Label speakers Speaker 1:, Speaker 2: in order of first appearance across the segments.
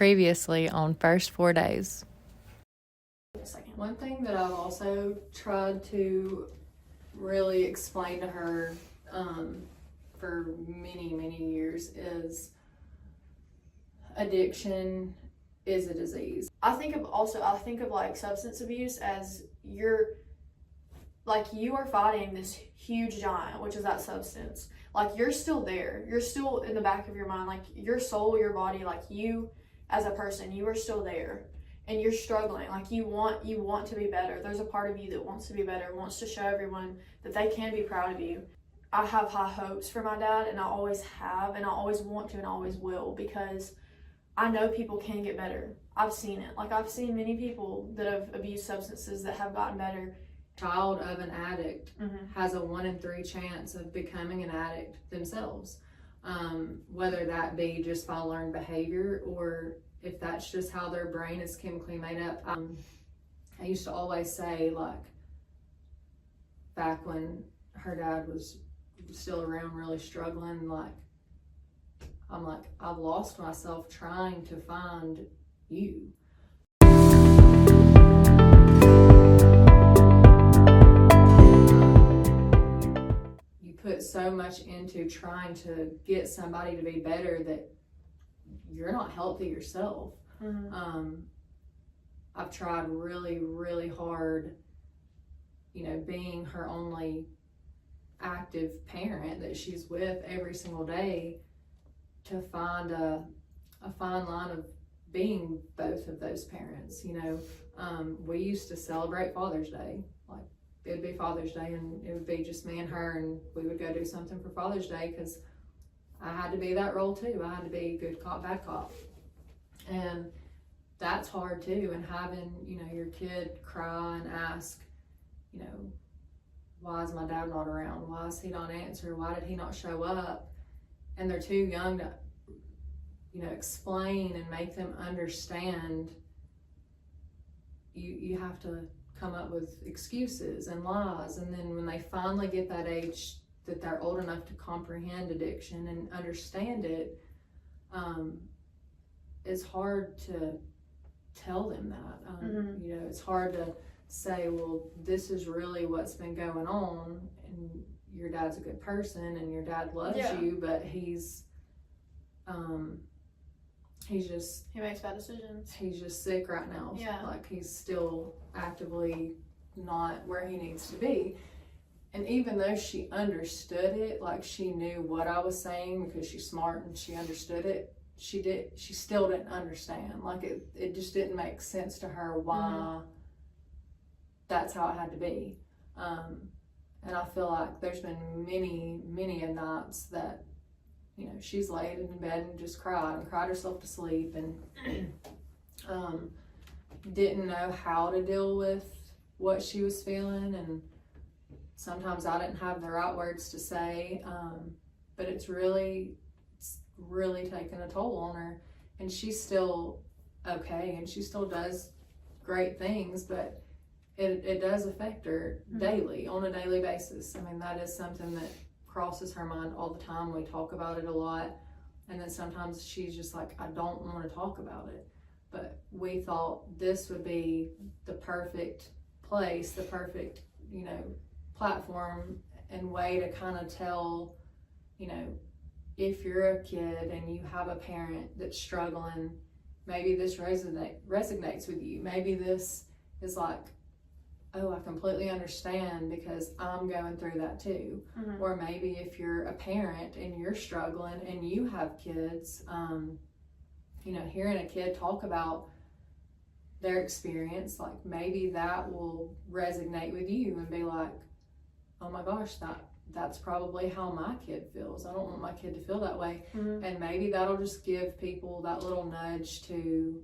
Speaker 1: Previously on First 4 Days.
Speaker 2: One thing that I've also tried to really explain to her for many years is addiction is a disease. I think of like substance abuse as you are fighting this huge giant, which is that substance. Like, you're still there. You're still in the back of your mind. Like, your soul, your body, like, you as a person, you are still there. And you're struggling. Like, you want to be better. There's a part of you that wants to be better, wants to show everyone that they can be proud of you. I have high hopes for my dad, and I always have, and I always want to, and I always will, because I know people can get better. I've seen it. Like, I've seen many people that have abused substances that have gotten better.
Speaker 3: Child of an addict has a 1 in 3 chance of becoming an addict themselves, whether that be just by learned behavior or if that's just how their brain is chemically made up. I used to always say, like, back when her dad was still around really struggling, like, I'm like, I've lost myself trying to find you. You put so much into trying to get somebody to be better that you're not healthy yourself. I've tried really hard, being her only active parent that she's with every single day, to find a fine line of being both of those parents. We used to celebrate Father's Day. Like, it'd be Father's Day and it would be just me and her, and we would go do something for Father's Day because I had to be that role too. I had to be good cop, bad cop. And that's hard too. And having, your kid cry and ask, why is my dad not around? Why is he not answering? Why did he not show up? And they're too young to, explain and make them understand. You have to come up with excuses and lies. And then when they finally get that age that they're old enough to comprehend addiction and understand it, it's hard to tell them that. It's hard to say, well, this is really what's been going on, and your dad's a good person and your dad loves you, but he
Speaker 2: makes bad decisions.
Speaker 3: He's just sick right now. Like, he's still actively not where he needs to be. And even though she understood it, like, she knew what I was saying because she's smart and she understood it, she still didn't understand. Like, it just didn't make sense to her why that's how it had to be. And I feel like there's been many nights that, she's laid in bed and just cried herself to sleep, and didn't know how to deal with what she was feeling. And sometimes I didn't have the right words to say, but it's really taken a toll on her. And she's still okay, and she still does great things, but it does affect her daily, on a daily basis. I mean, that is something that crosses her mind all the time. We talk about it a lot, and then sometimes she's just like, I don't want to talk about it. But we thought this would be the perfect place, the perfect, platform and way to kind of tell, if you're a kid and you have a parent that's struggling, maybe this resonates with you. Maybe this is like, oh, I completely understand because I'm going through that too. Or maybe if you're a parent and you're struggling and you have kids, hearing a kid talk about their experience, like, maybe that will resonate with you and be like, oh my gosh, that's probably how my kid feels. I don't want my kid to feel that way. And maybe that'll just give people that little nudge to,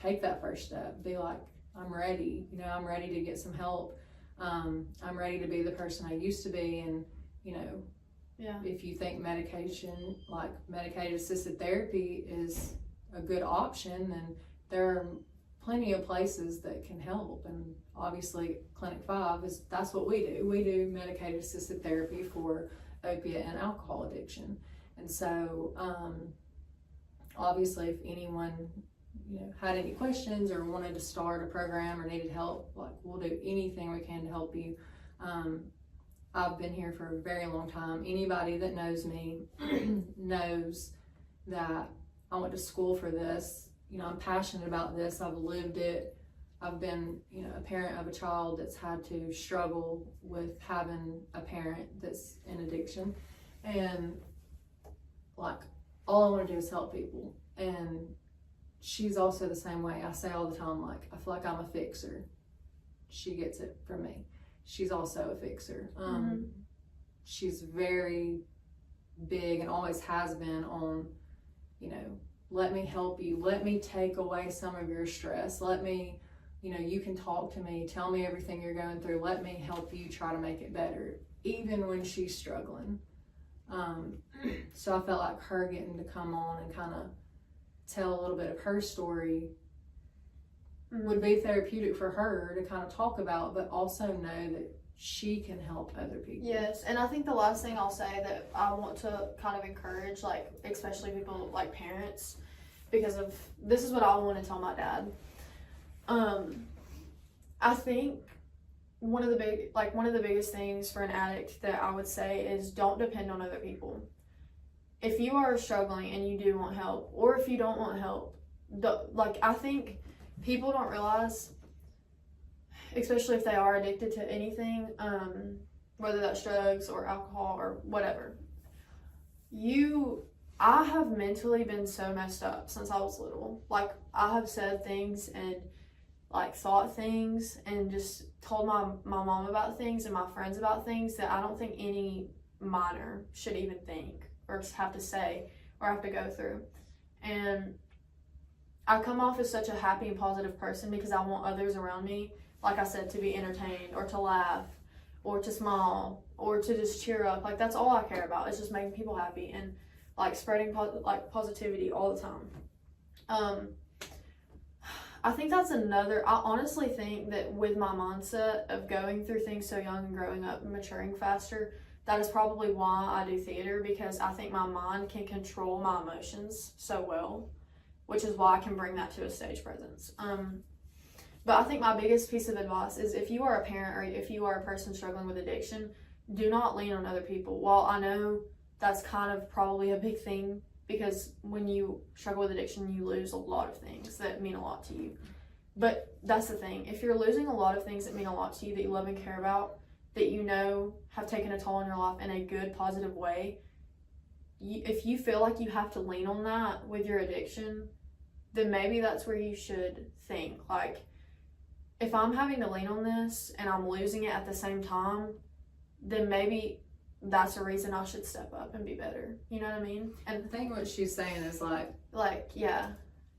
Speaker 3: take that first step. Be like, I'm ready. I'm ready to get some help. I'm ready to be the person I used to be. And, if you think medication, like medicated assisted therapy, is a good option, then there are plenty of places that can help. And obviously Clinic 5 that's what we do. We do medicated assisted therapy for opiate and alcohol addiction. And so obviously, if anyone, had any questions or wanted to start a program or needed help, like, we'll do anything we can to help you. I've been here for a very long time. Anybody that knows me knows that I went to school for this. I'm passionate about this. I've lived it. I've been, a parent of a child that's had to struggle with having a parent that's in addiction. And like, all I want to do is help people. And she's also the same way. I say all the time, like, I feel like I'm a fixer. She gets it from me. She's also a fixer. She's very big and always has been on, let me help you. Let me take away some of your stress. Let me, you can talk to me. Tell me everything you're going through. Let me help you try to make it better, even when she's struggling. So I felt like her getting to come on and kind of tell a little bit of her story would be therapeutic for her to kind of talk about, but also know that she can help other people.
Speaker 2: Yes, and I think the last thing I'll say that I want to kind of encourage, like, especially people, like parents, because of this is what I want to tell my dad. I think one of the biggest things for an addict that I would say is don't depend on other people. If you are struggling and you do want help, or if you don't want help, I think people don't realize, especially if they are addicted to anything, whether that's drugs or alcohol or whatever. I have mentally been so messed up since I was little. Like, I have said things and like thought things and just told my mom about things and my friends about things that I don't think any minor should even think or have to say or have to go through. And I come off as such a happy and positive person because I want others around me, like I said, to be entertained or to laugh or to smile or to just cheer up. Like, that's all I care about, is just making people happy and like spreading positivity all the time. I think that's I honestly think that with my mindset of going through things so young and growing up and maturing faster, that is probably why I do theater, because I think my mind can control my emotions so well, which is why I can bring that to a stage presence. But I think my biggest piece of advice is, if you are a parent or if you are a person struggling with addiction, do not lean on other people. While I know that's kind of probably a big thing, because when you struggle with addiction, you lose a lot of things that mean a lot to you. But that's the thing. If you're losing a lot of things that mean a lot to you, that you love and care about, that have taken a toll on your life in a good, positive way, if you feel like you have to lean on that with your addiction, then maybe that's where you should think. Like, if I'm having to lean on this and I'm losing it at the same time, then maybe that's a reason I should step up and be better. You know what I mean?
Speaker 3: And I think what she's saying is
Speaker 2: yeah,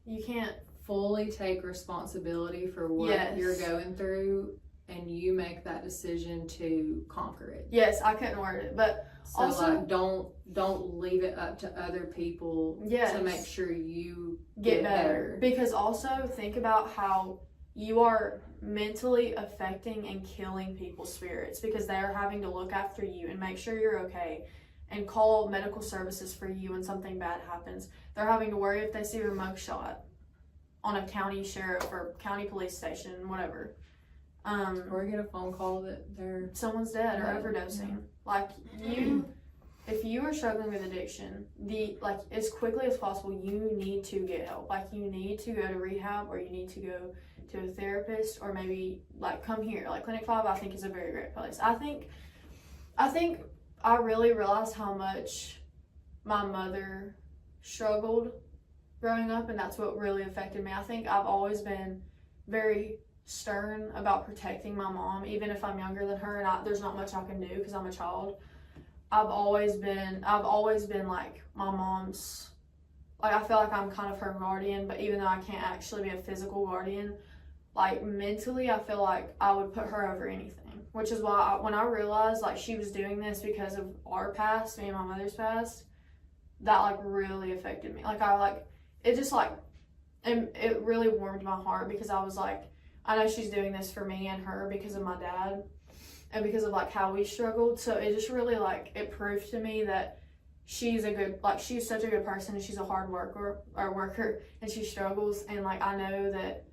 Speaker 2: you can't
Speaker 3: fully take responsibility for what you're going through, and you make that decision to conquer it.
Speaker 2: Yes, I couldn't word it, but
Speaker 3: so also, like, don't leave it up to other people to make sure you get better.
Speaker 2: Because also think about how you are mentally affecting and killing people's spirits, because they are having to look after you and make sure you're okay and call medical services for you when something bad happens. They're having to worry if they see your mugshot on a county sheriff or county police station, whatever.
Speaker 3: Or get a phone call that
Speaker 2: someone's dead or overdosing. Yeah. Like, if you are struggling with addiction, as quickly as possible, you need to get help. Like, you need to go to rehab, or you need to go to a therapist, or maybe come here. Like, Clinic 5, I think, is a very great place. I think I really realized how much my mother struggled growing up, and that's what really affected me. I think I've always been very stern about protecting my mom, even if I'm younger than her, and there's not much I can do because I'm a child. I've always been like my mom's, like, I feel like I'm kind of her guardian, but even though I can't actually be a physical guardian, like, mentally I feel like I would put her over anything, which is why when I realized like she was doing this because of our past, me and my mother's past, that like really affected me. Like, it really warmed my heart, because I was like, I know she's doing this for me and her because of my dad and because of like how we struggled. So it just really it proved to me that she's she's such a good person, and she's a hard worker, and she struggles, and like I know that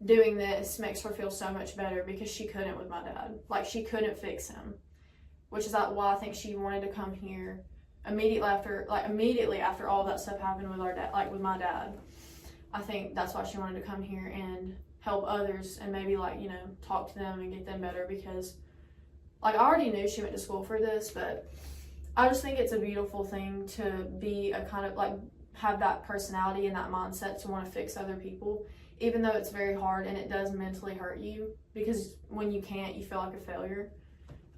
Speaker 2: doing this makes her feel so much better because she couldn't with my dad. Like she couldn't fix him, which is like why I think she wanted to come here immediately after all that stuff happened with our dad, like with my dad. I think that's why she wanted to come here and help others and maybe like, you know, talk to them and get them better, because like I already knew she went to school for this, but I just think it's a beautiful thing to be a kind of like have that personality and that mindset to want to fix other people, even though it's very hard and it does mentally hurt you, because when you can't, you feel like a failure.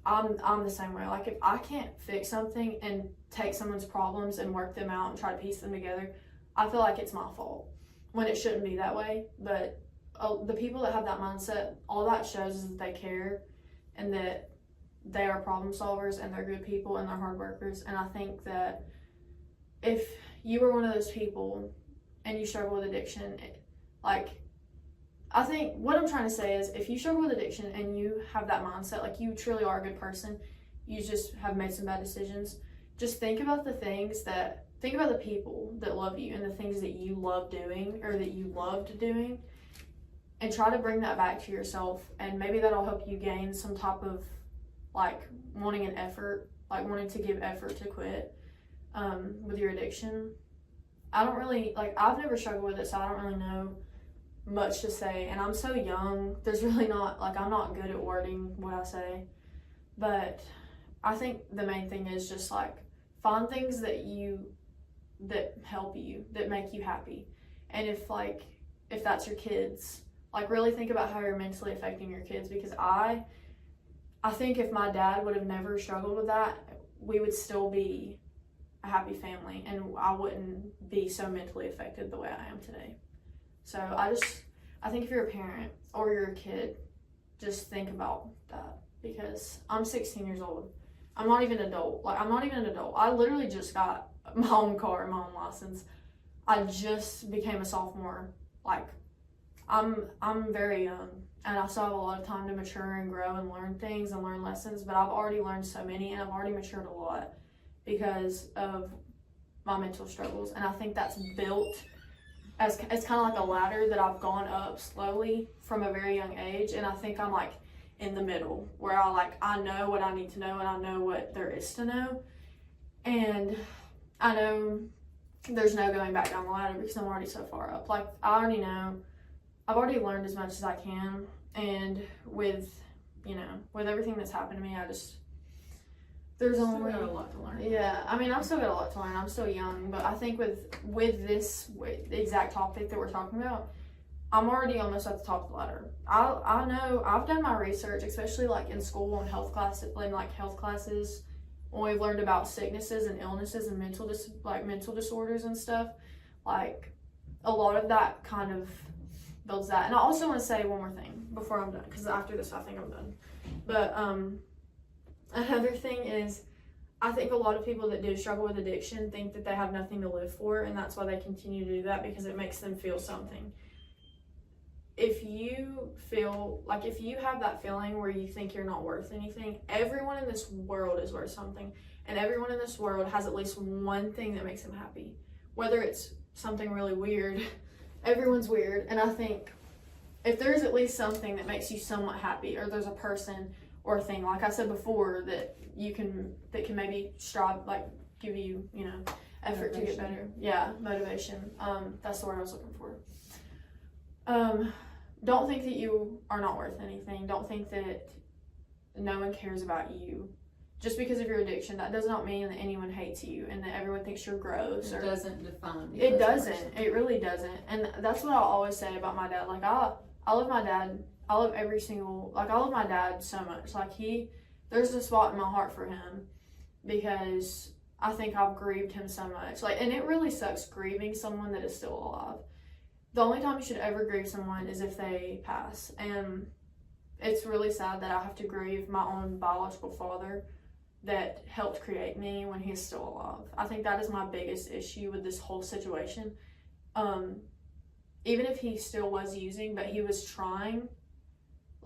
Speaker 2: I'm the same way. Like if I can't fix something and take someone's problems and work them out and try to piece them together, I feel like it's my fault, when it shouldn't be that way. But the people that have that mindset, all that shows is that they care and that they are problem solvers and they're good people and they're hard workers. And I think that if you were one of those people and you struggle with addiction, I think what I'm trying to say is if you struggle with addiction and you have that mindset, like you truly are a good person, you just have made some bad decisions, just think about the people that love you and the things that you love doing or that you loved doing, and try to bring that back to yourself. And maybe that'll help you gain some type of like wanting an effort, like wanting to give effort to quit with your addiction. I've never struggled with it, so I don't really know much to say, and I'm so young, there's really not, like I'm not good at wording what I say, but I think the main thing is just like find things that help you, that make you happy. And if that's your kids, like really think about how you're mentally affecting your kids, because I think if my dad would have never struggled with that, we would still be a happy family and I wouldn't be so mentally affected the way I am today. So I think if you're a parent or you're a kid, just think about that, because I'm 16 years old. I'm not even an adult. I literally just got my own car and my own license. I just became a sophomore. Like, I'm very young, and I still have a lot of time to mature and grow and learn things and learn lessons, but I've already learned so many, and I've already matured a lot because of my mental struggles. And I think that's built as it's kind of like a ladder that I've gone up slowly from a very young age, and I think I'm like in the middle where I know what I need to know and I know what there is to know, and I know there's no going back down the ladder because I'm already so far up. Like I already know, I've already learned as much as I can, and with everything that's happened to me, there's only
Speaker 3: got a lot to learn.
Speaker 2: Yeah, I mean, I've still got a lot to learn. I'm still young, but I think with the exact topic that we're talking about, I'm already almost at the top of the ladder. I know I've done my research, especially like in school and health classes, when we've learned about sicknesses and illnesses and mental disorders and stuff. Like a lot of that kind of builds that. And I also want to say one more thing before I'm done, because after this I think I'm done. But another thing is, I think a lot of people that do struggle with addiction think that they have nothing to live for, and that's why they continue to do that, because it makes them feel something. If you have that feeling where you think you're not worth anything, everyone in this world is worth something, and everyone in this world has at least one thing that makes them happy. Whether it's something really weird, everyone's weird, and I think if there's at least something that makes you somewhat happy, or there's a person or a thing, like I said before, that can maybe strive, like give you, effort to get better. Yeah, motivation. That's the word I was looking for. Don't think that you are not worth anything. Don't think that no one cares about you. Just because of your addiction, that does not mean that anyone hates you and that everyone thinks you're gross.
Speaker 3: It doesn't define you.
Speaker 2: It doesn't. It really doesn't. And that's what I always say about my dad. Like I love my dad. I love my dad so much. Like there's a spot in my heart for him, because I think I've grieved him so much. Like, and it really sucks grieving someone that is still alive. The only time you should ever grieve someone is if they pass. And it's really sad that I have to grieve my own biological father that helped create me when he's still alive. I think that is my biggest issue with this whole situation. Even if he still was using, but he was trying,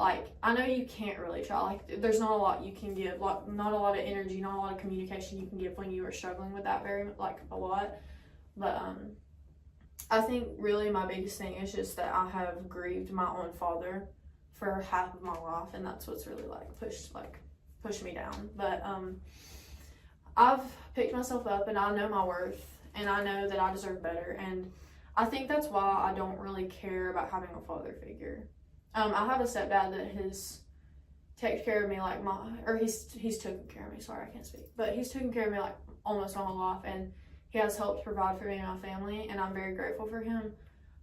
Speaker 2: Like, I know you can't really try. Like, there's not a lot you can give. Like, not a lot of energy, not a lot of communication you can give when you are struggling with that a lot. But, I think really my biggest thing is just that I have grieved my own father for half of my life, and that's what's really, pushed me down. But, I've picked myself up, and I know my worth, and I know that I deserve better, and I think that's why I don't really care about having a father figure. I have a stepdad that has taken care of me he's taken care of me, sorry, I can't speak, but he's taken care of me like almost my whole life, and he has helped provide for me and my family, and I'm very grateful for him.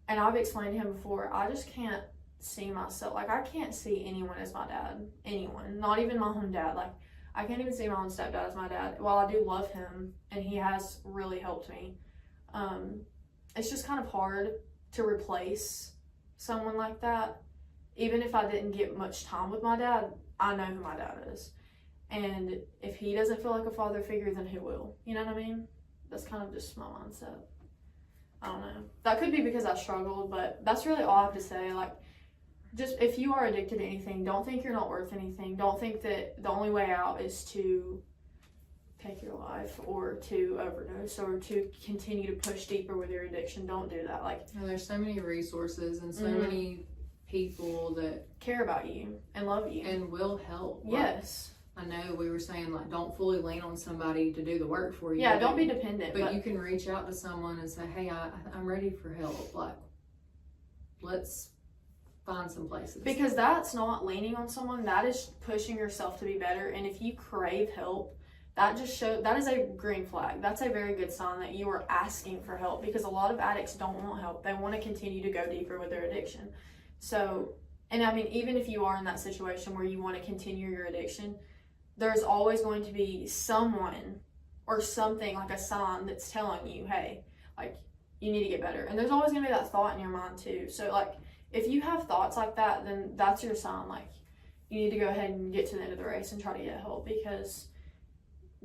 Speaker 2: And I've explained to him before, I just can't see myself, like, I can't see anyone as my dad, anyone, not even my own dad. Like, I can't even see my own stepdad as my dad. While I do love him, and he has really helped me, it's just kind of hard to replace someone like that. Even if I didn't get much time with my dad, I know who my dad is. And if he doesn't feel like a father figure, then who will? You know what I mean? That's kind of just my mindset. I don't know. That could be because I struggled, but that's really all I have to say. Like, just if you are addicted to anything, don't think you're not worth anything. Don't think that the only way out is to take your life or to overdose or to continue to push deeper with your addiction. Don't do that. Like,
Speaker 3: there's so many resources and so many people that
Speaker 2: care about you and love you
Speaker 3: and will help.
Speaker 2: Yes.
Speaker 3: I know we were saying, like, don't fully lean on somebody to do the work for you.
Speaker 2: Yeah, don't be dependent.
Speaker 3: But you can reach out to someone and say, hey, I'm ready for help. Like, let's find some places.
Speaker 2: Because that's not leaning on someone. That is pushing yourself to be better. And if you crave help, that is a green flag. That's a very good sign that you are asking for help, because a lot of addicts don't want help. They want to continue to go deeper with their addiction. So, and I mean, even if you are in that situation where you want to continue your addiction, there's always going to be someone or something, like a sign that's telling you, hey, like, you need to get better. And there's always going to be that thought in your mind too. So, like, if you have thoughts like that, then that's your sign. Like, you need to go ahead and get to the end of the race and try to get help, because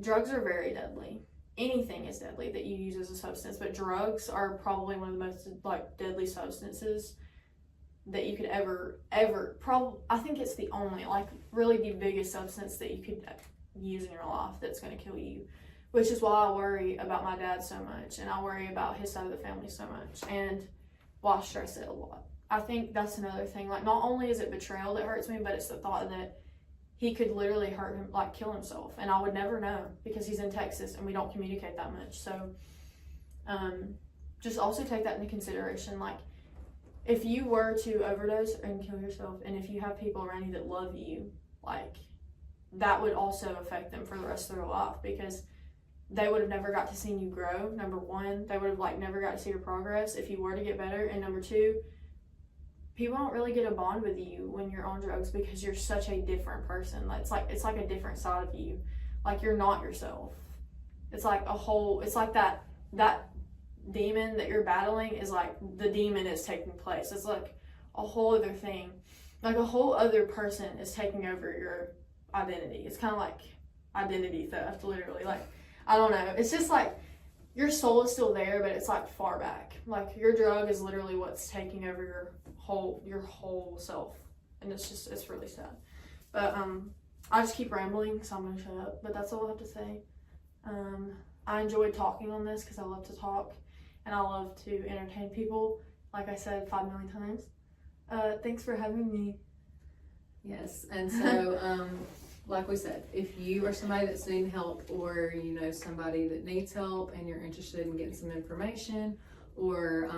Speaker 2: drugs are very deadly. Anything is deadly that you use as a substance, but drugs are probably one of the most, like, deadly substances that you could ever, I think it's the only, like, really the biggest substance that you could use in your life that's going to kill you, which is why I worry about my dad so much, and I worry about his side of the family so much, and why I stress it a lot. I think that's another thing. Like, not only is it betrayal that hurts me, but it's the thought that he could literally hurt him, like, kill himself, and I would never know because he's in Texas and we don't communicate that much. So, just also take that into consideration. Like, if you were to overdose and kill yourself, and if you have people around you that love you, like, that would also affect them for the rest of their life, because they would have never got to see you grow. Number one, they would have, like, never got to see your progress if you were to get better. And number two, people don't really get a bond with you when you're on drugs, because you're such a different person. It's like a different side of you. Like, you're not yourself. It's like it's like that demon that you're battling is like the demon is taking place. It's like a whole other thing. Like, a whole other person is taking over your identity. It's kind of like identity theft, literally. Like, I don't know. It's just like your soul is still there, but it's like far back. Like, your drug is literally what's taking over your whole self. And it's really sad. But I just keep rambling, so I'm gonna shut up. But that's all I have to say. I enjoyed talking on this because I love to talk. And I love to entertain people, like I said 5 million times. Thanks for having me.
Speaker 3: Yes, and so, like we said, if you are somebody that's needing help, or you know somebody that needs help and you're interested in getting some information, or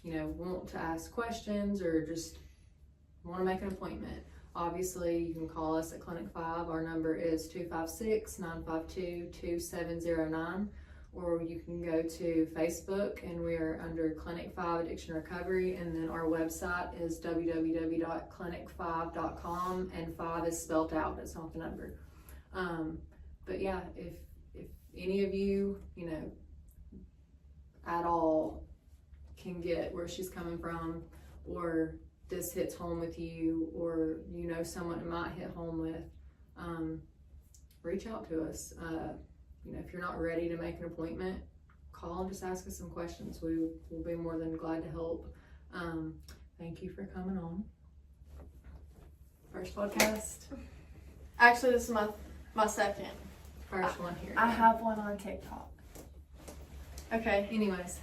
Speaker 3: you know, want to ask questions, or just want to make an appointment, obviously you can call us at Clinic 5. Our number is 256-952-2709. Or you can go to Facebook, and we are under Clinic 5 Addiction Recovery, and then our website is www.clinic5.com, and 5 is spelled out, it's not the number. But yeah, if any of you, you know, at all can get where she's coming from, or this hits home with you, or you know someone it might hit home with, reach out to us. You know, if you're not ready to make an appointment, call and just ask us some questions. We will be more than glad to help. Thank you for coming on. First podcast.
Speaker 2: Actually, this is my second.
Speaker 3: First one here.
Speaker 4: I have one on TikTok.
Speaker 2: Okay.
Speaker 3: Anyways,